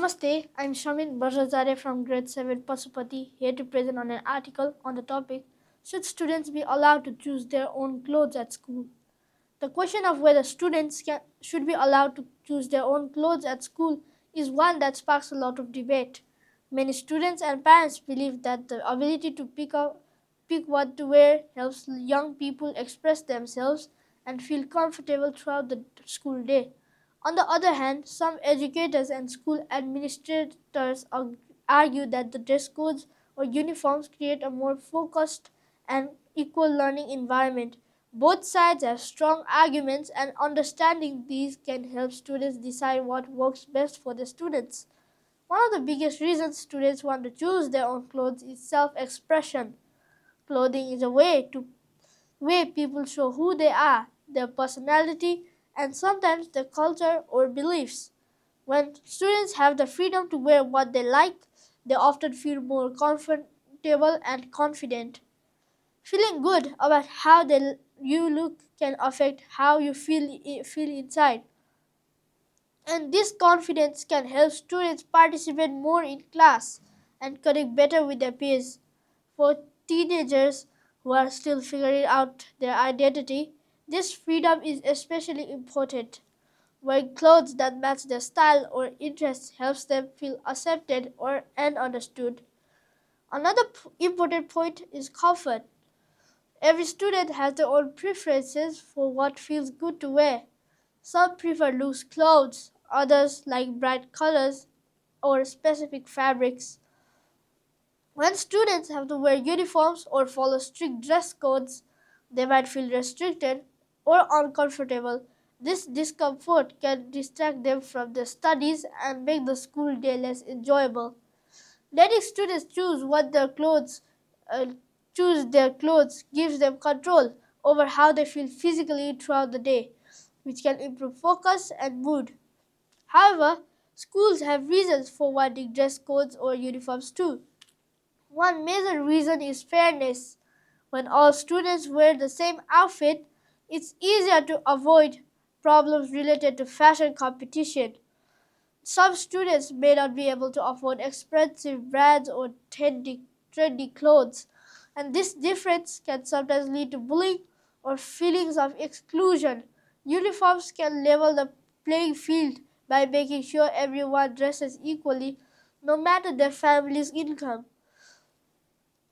Namaste, I'm Shamit Bajracharya from Grade VII Pashupati, here to present on an article on the topic Should students be allowed to choose their own clothes at school? The question of whether should be allowed to choose their own clothes at school is one that sparks a lot of debate. Many students and parents believe that the ability to pick what to wear helps young people express themselves and feel comfortable throughout the school day. On the other hand, some educators and school administrators argue that the dress codes or uniforms create a more focused and equal learning environment. Both sides have strong arguments, and understanding these can help students decide what works best for the students. One of the biggest reasons students want to choose their own clothes is self-expression. Clothing is a way people show who they are, their personality, and sometimes their culture or beliefs. When students have the freedom to wear what they like, they often feel more comfortable and confident. Feeling good about you look can affect how you feel inside. And this confidence can help students participate more in class and connect better with their peers. For teenagers who are still figuring out their identity, this freedom is especially important. Wearing clothes that match their style or interests helps them feel accepted and understood. Another important point is comfort. Every student has their own preferences for what feels good to wear. Some prefer loose clothes, others like bright colors or specific fabrics. When students have to wear uniforms or follow strict dress codes, they might feel restricted or uncomfortable. This discomfort can distract them from their studies and make the school day less enjoyable. Letting students uh, choose their clothes gives them control over how they feel physically throughout the day, which can improve focus and mood. However, schools have reasons for wanting dress codes or uniforms too. One major reason is fairness. When all students wear the same outfit, it's easier to avoid problems related to fashion competition. Some students may not be able to afford expensive brands or trendy clothes, and this difference can sometimes lead to bullying or feelings of exclusion. Uniforms can level the playing field by making sure everyone dresses equally, no matter their family's income.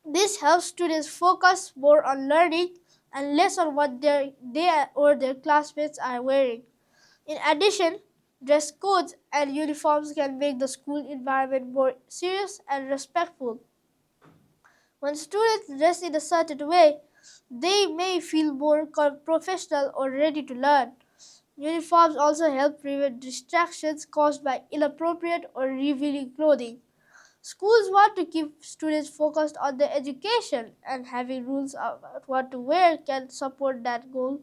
This helps students focus more on learning and less on what they or their classmates are wearing. In addition, dress codes and uniforms can make the school environment more serious and respectful. When students dress in a certain way, they may feel more professional or ready to learn. Uniforms also help prevent distractions caused by inappropriate or revealing clothing. Schools want to keep students focused on their education, and having rules about what to wear can support that goal.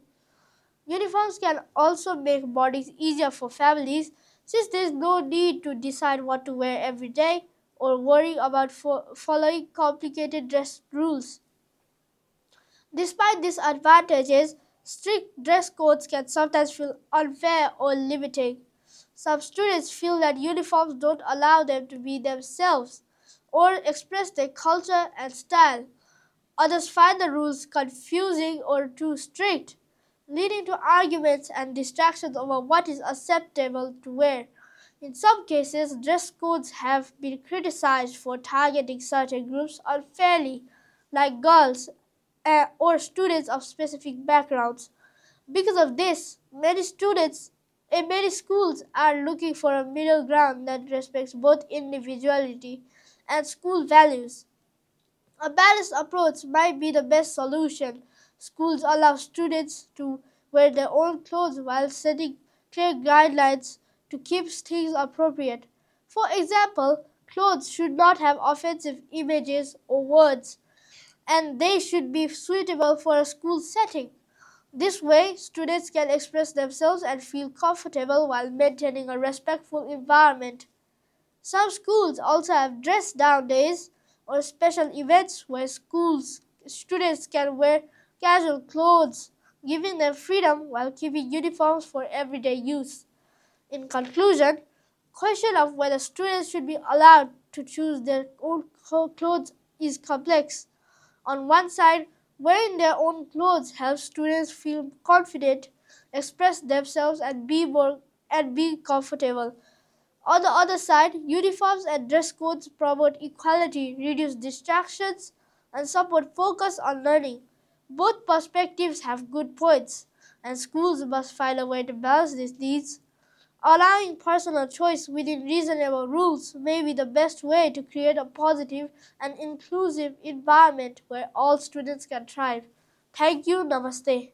Uniforms can also make mornings easier for families since there is no need to decide what to wear every day or worry about following complicated dress rules. Despite these advantages, strict dress codes can sometimes feel unfair or limiting. Some students feel that uniforms don't allow them to be themselves or express their culture and style. Others find the rules confusing or too strict, leading to arguments and distractions over what is acceptable to wear. In some cases, dress codes have been criticized for targeting certain groups unfairly, like girls or students of specific backgrounds. Because of this, many students in many schools are looking for a middle ground that respects both individuality and school values. A balanced approach might be the best solution. Schools allow students to wear their own clothes while setting clear guidelines to keep things appropriate. For example, clothes should not have offensive images or words, and they should be suitable for a school setting. This way, students can express themselves and feel comfortable while maintaining a respectful environment. Some schools also have dress down days or special events where students can wear casual clothes, giving them freedom while keeping uniforms for everyday use. In conclusion, question of whether students should be allowed to choose their own clothes is complex. On one side, wearing their own clothes helps students feel confident, express themselves, and be comfortable. On the other side, uniforms and dress codes promote equality, reduce distractions, and support focus on learning. Both perspectives have good points, and schools must find a way to balance these needs. Allowing personal choice within reasonable rules may be the best way to create a positive and inclusive environment where all students can thrive. Thank you. Namaste.